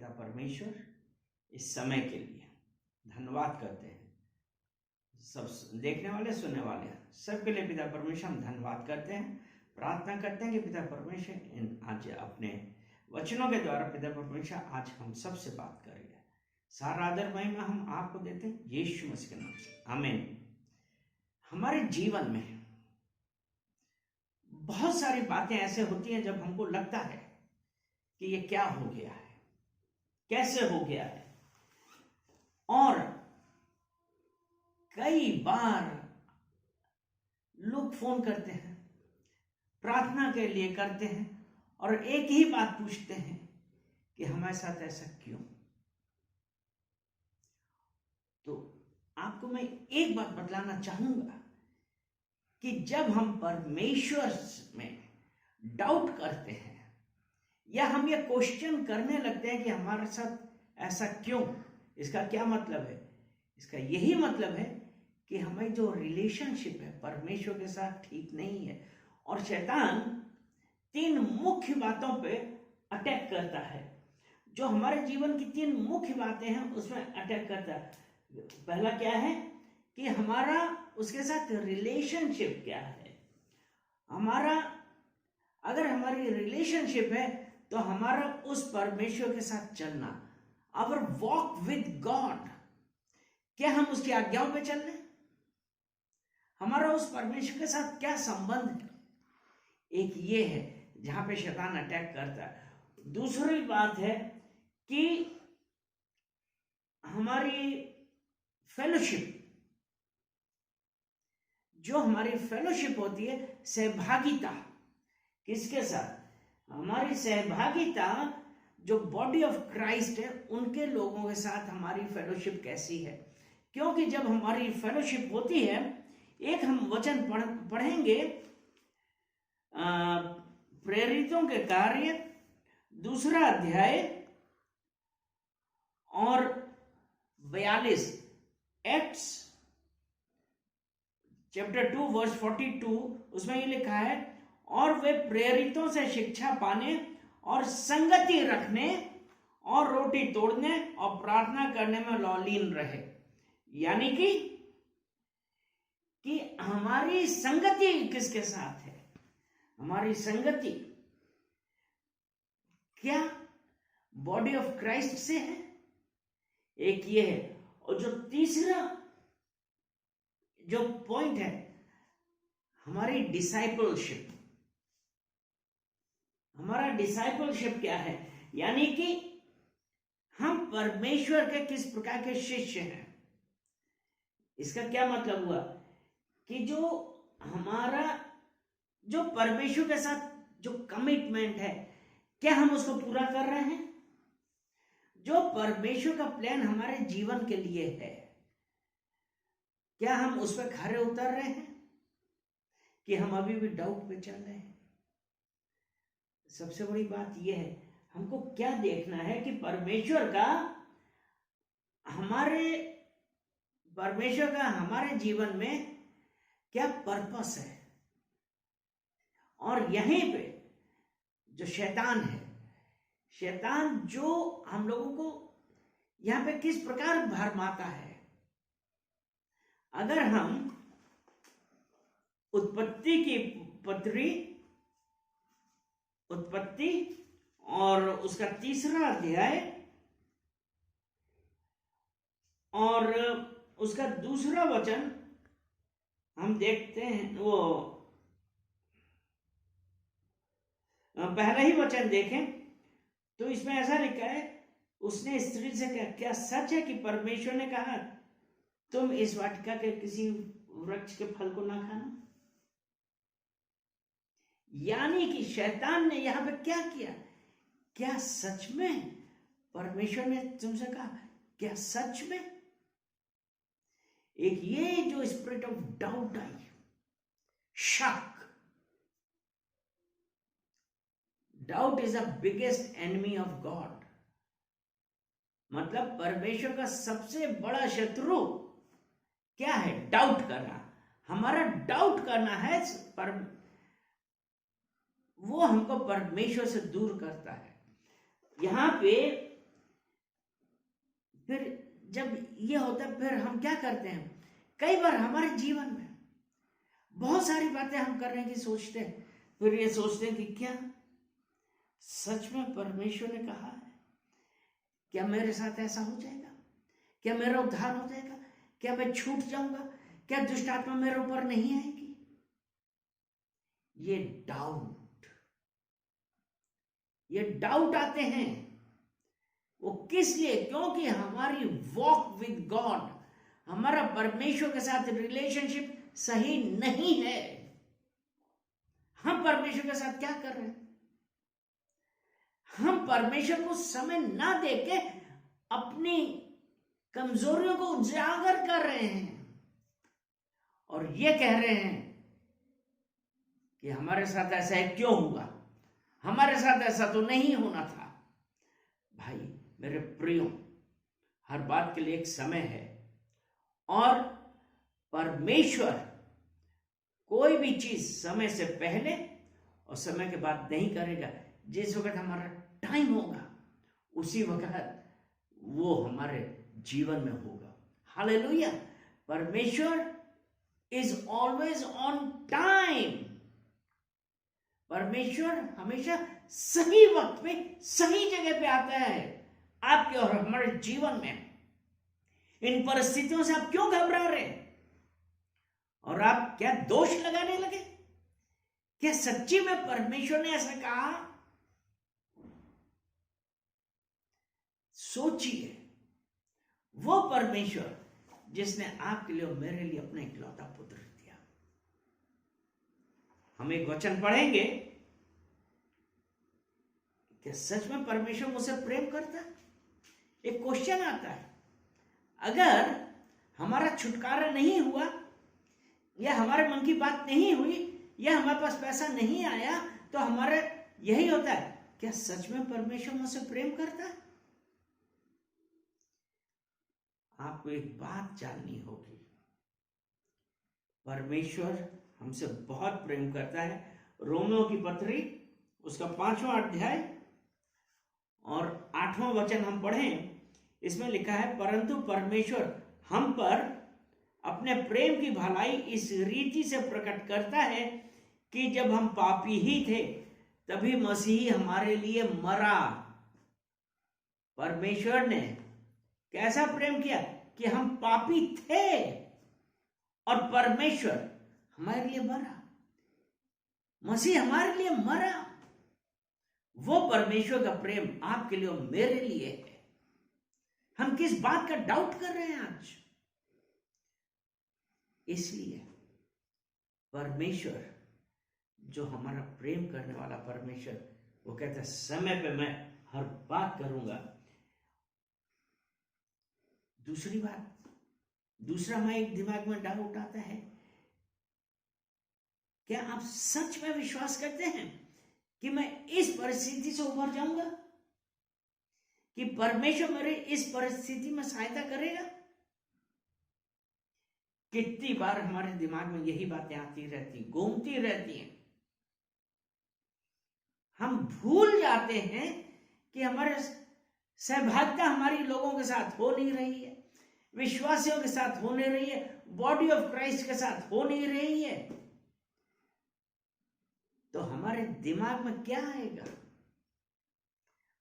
पिता परमेश्वर इस समय के लिए धन्यवाद करते हैं। सब देखने वाले सुनने वाले सबके लिए पिता परमेश्वर हम धन्यवाद करते हैं। प्रार्थना करते हैं कि पिता परमेश्वर आज अपने वचनों के द्वारा पिता परमेश्वर आज हम सबसे बात करेंगे। सारा आदर महिमा हम आपको देते हैं यीशु मसीह के नाम से, आमीन। हमारे जीवन में बहुत सारी बातें ऐसे होती हैं जब हमको लगता है कि ये क्या हो गया है, कैसे हो गया है, और कई बार लोग फोन करते हैं, प्रार्थना के लिए करते हैं और एक ही बात पूछते हैं कि हमारे साथ ऐसा क्यों। तो आपको मैं एक बात बतलाना चाहूंगा कि जब हम परमेश्वर में डाउट करते हैं या हम ये क्वेश्चन करने लगते हैं कि हमारे साथ ऐसा क्यों, इसका क्या मतलब है? इसका यही मतलब है कि हमारी जो रिलेशनशिप है परमेश्वर के साथ ठीक नहीं है। और शैतान 3 मुख्य बातों पे अटैक करता है। जो हमारे जीवन की 3 मुख्य बातें हैं उसमें अटैक करता है। पहला क्या है कि हमारा उसके साथ रिलेशनशिप क्या है। हमारा अगर हमारी रिलेशनशिप है तो हमारा उस परमेश्वर के साथ चलना, आवर वॉक विद गॉड, क्या हम उसकी आज्ञाओं पे चल रहे हैं? हमारा उस परमेश्वर के साथ क्या संबंध है? एक ये है जहां पे शैतान अटैक करता है। दूसरी बात है कि हमारी फेलोशिप, जो हमारी फेलोशिप होती है, सहभागिता किसके साथ? हमारी सहभागिता जो बॉडी ऑफ क्राइस्ट है उनके लोगों के साथ हमारी फेलोशिप कैसी है। क्योंकि जब हमारी फेलोशिप होती है, एक हम वचन पढ़ेंगे प्रेरितों के कार्य 2 अध्याय और 42, एक्ट्स चैप्टर 2 वर्स 42, उसमें ये लिखा है, और वे प्रेरितों से शिक्षा पाने और संगति रखने और रोटी तोड़ने और प्रार्थना करने में लौलीन रहे। यानी कि हमारी संगति किसके साथ है? हमारी संगति क्या बॉडी ऑफ क्राइस्ट से है? एक ये है। और जो तीसरा जो पॉइंट है, हमारी डिसाइपलशिप। हमारा डिसाइपलशिप क्या है? यानी कि हम परमेश्वर के किस प्रकार के शिष्य हैं। इसका क्या मतलब हुआ कि जो हमारा जो परमेश्वर के साथ जो कमिटमेंट है, क्या हम उसको पूरा कर रहे हैं? जो परमेश्वर का प्लान हमारे जीवन के लिए है, क्या हम उस पर खरे उतर रहे हैं कि हम अभी भी डाउट पे चल रहे हैं? सबसे बड़ी बात यह है, हमको क्या देखना है कि परमेश्वर का हमारे जीवन में क्या पर्पस है। और यहीं पे जो शैतान है, शैतान जो हम लोगों को यहां पे किस प्रकार भरमाता है। अगर हम उत्पत्ति की पत्री, उत्पत्ति और उसका 3 अध्याय और उसका 2 वचन हम देखते हैं, वो पहला ही वचन देखें तो इसमें ऐसा लिखा है, उसने स्त्री से कहा, क्या सच है कि परमेश्वर ने कहा तुम इस वाटिका के किसी वृक्ष के फल को ना खाना? यानी कि शैतान ने यहां पे क्या किया? क्या सच में परमेश्वर ने तुमसे कहा? क्या सच में? एक ये जो स्पिरिट ऑफ डाउट आई, शक। Doubt is the biggest enemy of God. मतलब परमेश्वर का सबसे बड़ा शत्रु क्या है? डाउट करना। हमारा डाउट करना है वो हमको परमेश्वर से दूर करता है। यहां पे फिर जब ये होता है फिर हम क्या करते हैं, कई बार हमारे जीवन में बहुत सारी बातें हम करने की सोचते हैं, फिर ये सोचते हैं कि क्या सच में परमेश्वर ने कहा है? क्या मेरे साथ ऐसा हो जाएगा? क्या मेरा उद्धार हो जाएगा? क्या मैं छूट जाऊंगा? क्या दुष्ट आत्मा मेरे ऊपर नहीं आएगी? ये डाउट आते हैं। वो किस लिए? क्योंकि हमारी वॉक विद गॉड, हमारा परमेश्वर के साथ रिलेशनशिप सही नहीं है। हम परमेश्वर के साथ क्या कर रहे हैं? हम परमेश्वर को समय ना देके अपनी कमजोरियों को उजागर कर रहे हैं और ये कह रहे हैं कि हमारे साथ ऐसा है, क्यों हुआ? हमारे साथ ऐसा तो नहीं होना था। भाई मेरे प्रियो, हर बात के लिए एक समय है और परमेश्वर कोई भी चीज समय से पहले और समय के बाद नहीं करेगा। जिस वक्त हमारा टाइम होगा उसी वक्त वो हमारे जीवन में होगा। हालेलुया! परमेश्वर इज ऑलवेज ऑन टाइम। परमेश्वर हमेशा सही वक्त पे सही जगह पे आता है आपके और हमारे जीवन में। इन परिस्थितियों से आप क्यों घबरा रहे हैं? और आप क्या दोष लगाने लगे? क्या सच्ची में परमेश्वर ने ऐसा कहा? सोचिए, वो परमेश्वर जिसने आपके लिए और मेरे लिए अपना इकलौता पुत्र दिया। हम एक वचन पढ़ेंगे, क्या सच में परमेश्वर मुझसे प्रेम करता है? एक क्वेश्चन आता है, अगर हमारा छुटकारा नहीं हुआ या हमारे मन की बात नहीं हुई या हमारे पास पैसा नहीं आया तो हमारा यही होता है, क्या सच में परमेश्वर मुझसे प्रेम करता है? आपको एक बात जाननी होगी, परमेश्वर हमसे बहुत प्रेम करता है। रोमियो की पत्री उसका 5वां अध्याय और 8वां वचन हम पढ़ें। इसमें लिखा है, परंतु परमेश्वर हम पर अपने प्रेम की भलाई इस रीति से प्रकट करता है कि जब हम पापी ही थे तभी मसीह हमारे लिए मरा। परमेश्वर ने कैसा प्रेम किया कि हम पापी थे और परमेश्वर हमारे लिए मरा। मसीह हमारे लिए मरा। वो परमेश्वर का प्रेम आपके लिए और मेरे लिए है। हम किस बात का डाउट कर रहे हैं आज? इसलिए परमेश्वर जो हमारा प्रेम करने वाला परमेश्वर, वो कहता है समय पे मैं हर बात करूंगा। दूसरी बात, दूसरा हमारे दिमाग में डाउट आता है, क्या आप सच में विश्वास करते हैं कि मैं इस परिस्थिति से उभर जाऊंगा? कि परमेश्वर मेरे इस परिस्थिति में सहायता करेगा? कितनी बार हमारे दिमाग में यही बातें आती रहती, घूमती रहती हैं। हम भूल जाते हैं कि हमारे सहभागिता हमारी लोगों के साथ हो नहीं रही है, विश्वासियों के साथ हो नहीं रही है, बॉडी ऑफ क्राइस्ट के साथ हो नहीं रही है। तो हमारे दिमाग में क्या आएगा?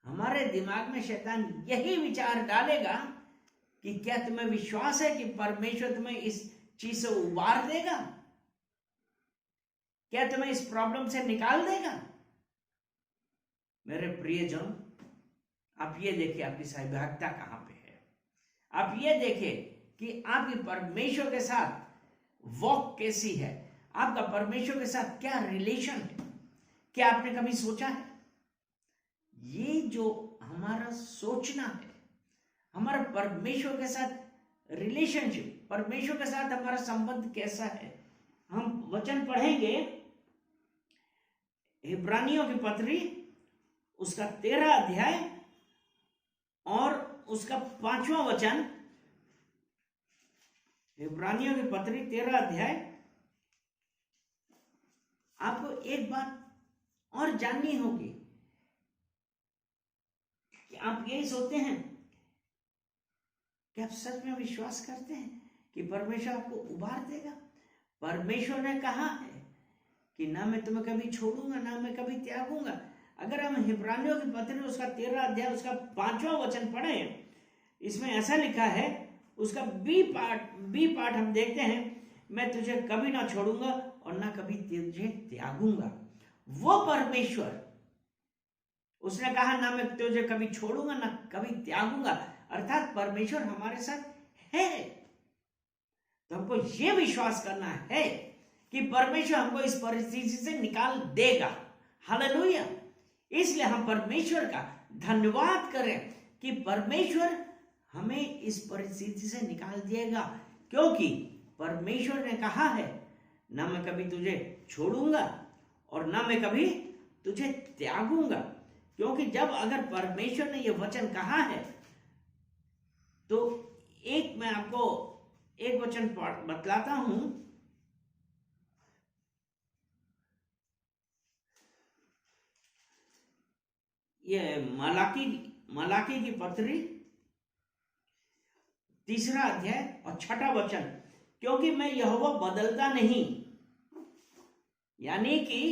हमारे दिमाग में शैतान यही विचार डालेगा कि क्या तुम्हें विश्वास है कि परमेश्वर तुम्हें इस चीज से उबार देगा? क्या तुम्हें इस प्रॉब्लम से निकाल देगा? मेरे प्रियजन, आप ये देखिए आपकी सहभागिता कहां पे है। आप ये देखिए कि आपकी परमेश्वर के साथ वॉक कैसी है, आपका परमेश्वर के साथ क्या रिलेशन है। क्या आपने कभी सोचा है? ये जो हमारा सोचना है, हमारा परमेश्वर के साथ रिलेशनशिप, परमेश्वर के साथ हमारा संबंध कैसा है। हम वचन पढ़ेंगे इब्रानियों की पत्री उसका 13 अध्याय और उसका 5वां वचन। इब्रानियों की पत्री 13 अध्याय। आपको एक बात और जाननी होगी कि आप यही सोचते हैं क्या आप सच में विश्वास करते हैं कि परमेश्वर आपको उबार देगा? परमेश्वर ने कहा है कि ना मैं तुम्हें कभी छोड़ूंगा, ना मैं कभी त्यागूंगा। अगर हम इब्रानियों की पत्री उसका 13 अध्याय उसका 5वां वचन पढ़े, इसमें ऐसा लिखा है, उसका बी पार्ट हम देखते हैं, मैं तुझे कभी ना छोड़ूंगा और ना कभी तुझे त्यागूंगा। वो परमेश्वर, उसने कहा ना मैं तुझे कभी छोड़ूंगा ना कभी त्यागूंगा, अर्थात परमेश्वर हमारे साथ है। तो हमको यह विश्वास करना है कि परमेश्वर हमको इस परिस्थिति से निकाल देगा। हालेलुया। इसलिए हम परमेश्वर का धन्यवाद करें कि परमेश्वर हमें इस परिस्थिति से निकाल देगा, क्योंकि परमेश्वर ने कहा है ना मैं कभी तुझे छोड़ूंगा और ना मैं कभी तुझे त्यागूंगा। क्योंकि जब अगर परमेश्वर ने यह वचन कहा है तो मैं आपको एक वचन बतलाता हूं। ये मलाकी की पत्री 3 अध्याय और 6 वचन, क्योंकि मैं यहोवा बदलता नहीं, यानी कि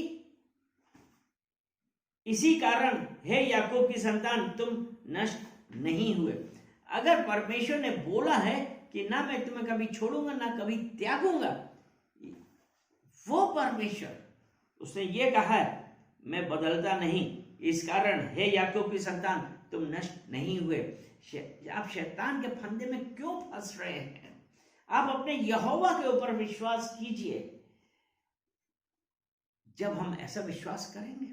इसी कारण हे याकूब की संतान तुम नष्ट नहीं हुए। अगर परमेश्वर ने बोला है कि ना मैं तुम्हें कभी छोड़ूंगा ना कभी त्यागूंगा, वो परमेश्वर, उसने ये कहा है मैं बदलता नहीं, इस कारण हे याकूब की संतान तुम नष्ट नहीं हुए। आप शैतान के फंदे में क्यों फंस रहे हैं? आप अपने यहोवा के ऊपर विश्वास कीजिए। जब हम ऐसा विश्वास करेंगे,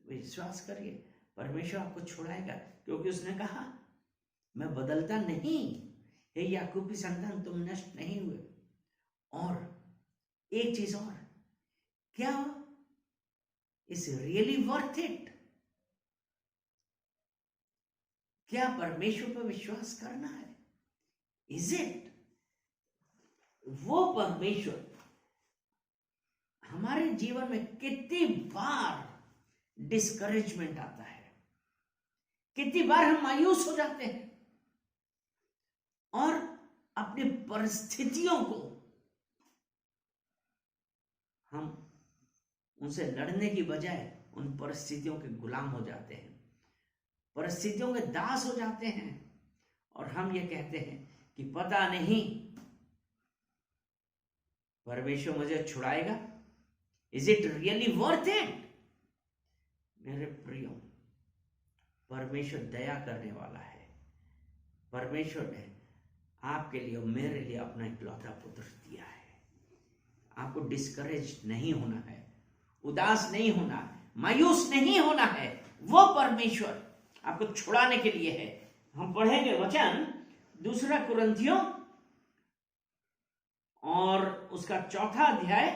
विश्वास करिए, परमेश्वर आपको छुड़ाएगा, क्योंकि उसने कहा मैं बदलता नहीं, हे याकूब की संतान तुम नष्ट नहीं हुए। और एक चीज और, क्या इज रियली वर्थ इट? क्या परमेश्वर पर विश्वास करना है? Is it? वो परमेश्वर हमारे जीवन में कितनी बार डिस्करेजमेंट आता है, कितनी बार हम मायूस हो जाते हैं और अपनी परिस्थितियों को हम उनसे लड़ने की बजाय उन परिस्थितियों के गुलाम हो जाते हैं, परिस्थितियों के दास हो जाते हैं, और हम ये कहते हैं कि पता नहीं परमेश्वर मुझे छुड़ाएगा। Is it really worth it? मेरे प्रियो, परमेश्वर दया करने वाला है। परमेश्वर ने आपके लिए और मेरे लिए अपना इकलौता पुत्र दिया है। आपको डिस्करेज नहीं होना है, उदास नहीं होना है, मायूस नहीं होना है। वो परमेश्वर आपको छुड़ाने के लिए है। हम पढ़ेंगे वचन 2 कुरिन्थियों और उसका 4 अध्याय,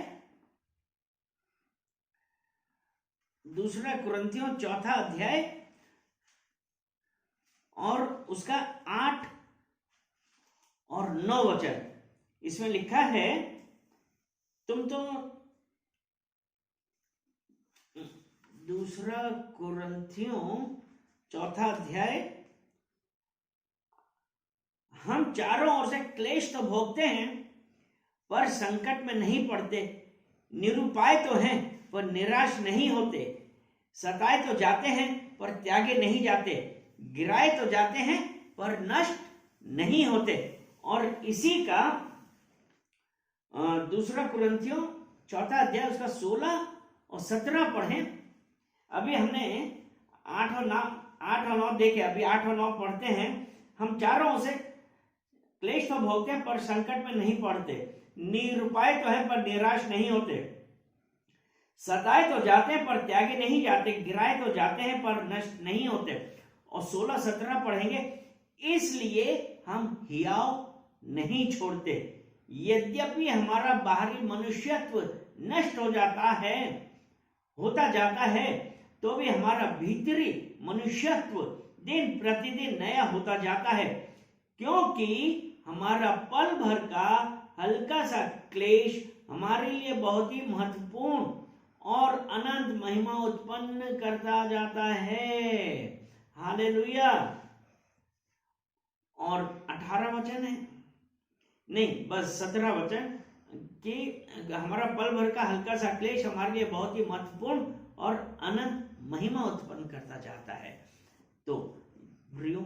2 कुरिन्थियों 4 अध्याय और उसका 8 और 9 वचन। इसमें लिखा है, तुम तो 2 कुरिन्थियों 4 अध्याय, हम चारों ओर से क्लेश तो भोगते हैं पर संकट में नहीं पड़ते, निरुपाय तो हैं पर निराश नहीं होते, सताए तो जाते हैं पर त्यागे नहीं जाते, गिराए तो जाते हैं पर नष्ट नहीं होते। और इसी का 2 कुरिन्थियों 4 अध्याय उसका 16 और 17 पढ़ें। अभी हमने 8 और 9 देखे, अभी 8 और 9 पढ़ते हैं। हम चारों ओर से क्लेश तो भोगते हैं पर संकट में नहीं पड़ते, निरुपाय तो है पर निराश नहीं होते, सताए तो जाते हैं पर त्यागे नहीं जाते, गिराए तो जाते हैं पर नष्ट नहीं होते। और 16-17 पढ़ेंगे, इसलिए हम हियाव नहीं छोड़ते, यद्यपि हमारा बाहरी मनुष्यत्व नष्ट होता जाता है तो भी हमारा भीतरी मनुष्यत्व दिन प्रतिदिन नया होता जाता है, क्योंकि हमारा पल भर का हल्का सा क्लेश हमारे लिए बहुत ही महत्वपूर्ण और अनंत महिमा उत्पन्न करता जाता है। हालेलुया। और 18 वचन है, नहीं बस 17 वचन, कि हमारा पल भर का हल्का सा क्लेश हमारे लिए बहुत ही महत्वपूर्ण और अनंत महिमा उत्पन्न करता जाता है। तो प्रियो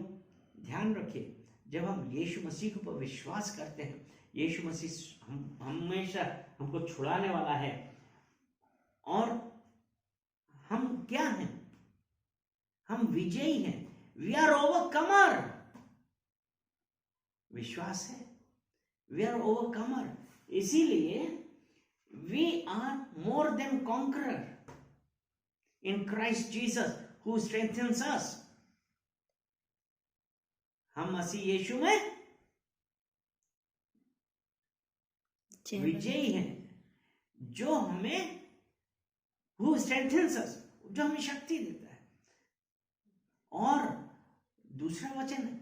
ध्यान रखिए, जब हम यीशु मसीह पर विश्वास करते हैं, यीशु मसीह हम हमेशा हमको छुड़ाने वाला है, और हम क्या हैं? हम विजयी हैं। We are overcomer. विश्वास है, वी आर ओवरकमर। इसीलिए we are more than conqueror in Christ Jesus who strengthens us. हम मसीह यीशु में विजयी हैं, जो हमें हु स्ट्रेंथन्स अस, जो हमें शक्ति देता है। और दूसरा वचन है,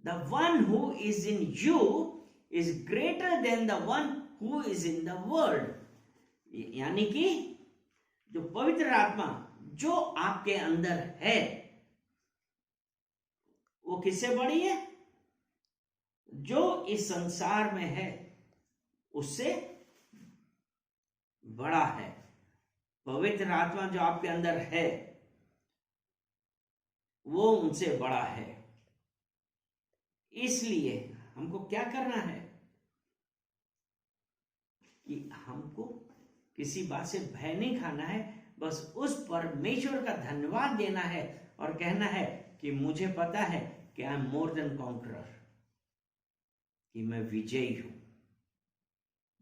the one who is in you is greater than the one who is in the world. यानी कि जो पवित्र आत्मा जो आपके अंदर है, वो किससे बड़ी है? जो इस संसार में है उससे बड़ा है। पवित्र आत्मा जो आपके अंदर है वो उनसे बड़ा है। इसलिए हमको क्या करना है कि हमको किसी बात से भय नहीं खाना है, बस उस परमेश्वर का धन्यवाद देना है और कहना है कि मुझे पता है कि I am more than conqueror, कि मैं विजयी हूं,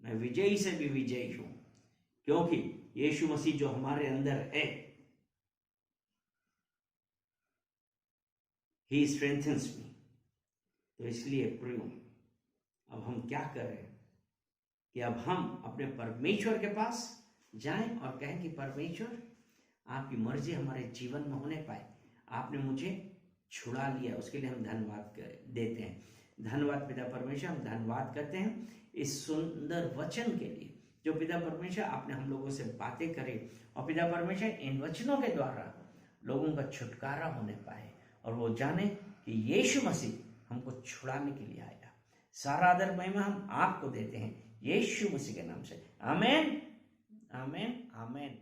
मैं विजयी से भी विजयी हूं, क्योंकि यीशु मसीह जो हमारे अंदर है, ही स्ट्रेंथन्स मी। तो इसलिए प्रियो, अब हम क्या करें कि अब हम अपने परमेश्वर के पास जाएं और कहें कि परमेश्वर, आपकी मर्जी हमारे जीवन में होने पाए। आपने मुझे छुड़ा लिया, उसके लिए हम धन्यवाद देते हैं। धन्यवाद पिता परमेश्वर, हम धन्यवाद करते हैं इस सुंदर वचन के लिए जो पिता परमेश्वर आपने हम लोगों से बातें करी, और पिता परमेश्वर इन वचनों के द्वारा लोगों का छुटकारा होने पाए और वो जाने कि यीशु मसीह हमको छुड़ाने के लिए आया। सारा आदर महिमा हम आपको देते हैं यीशु मसीह के नाम से। आमेन, आमेन, आमेन।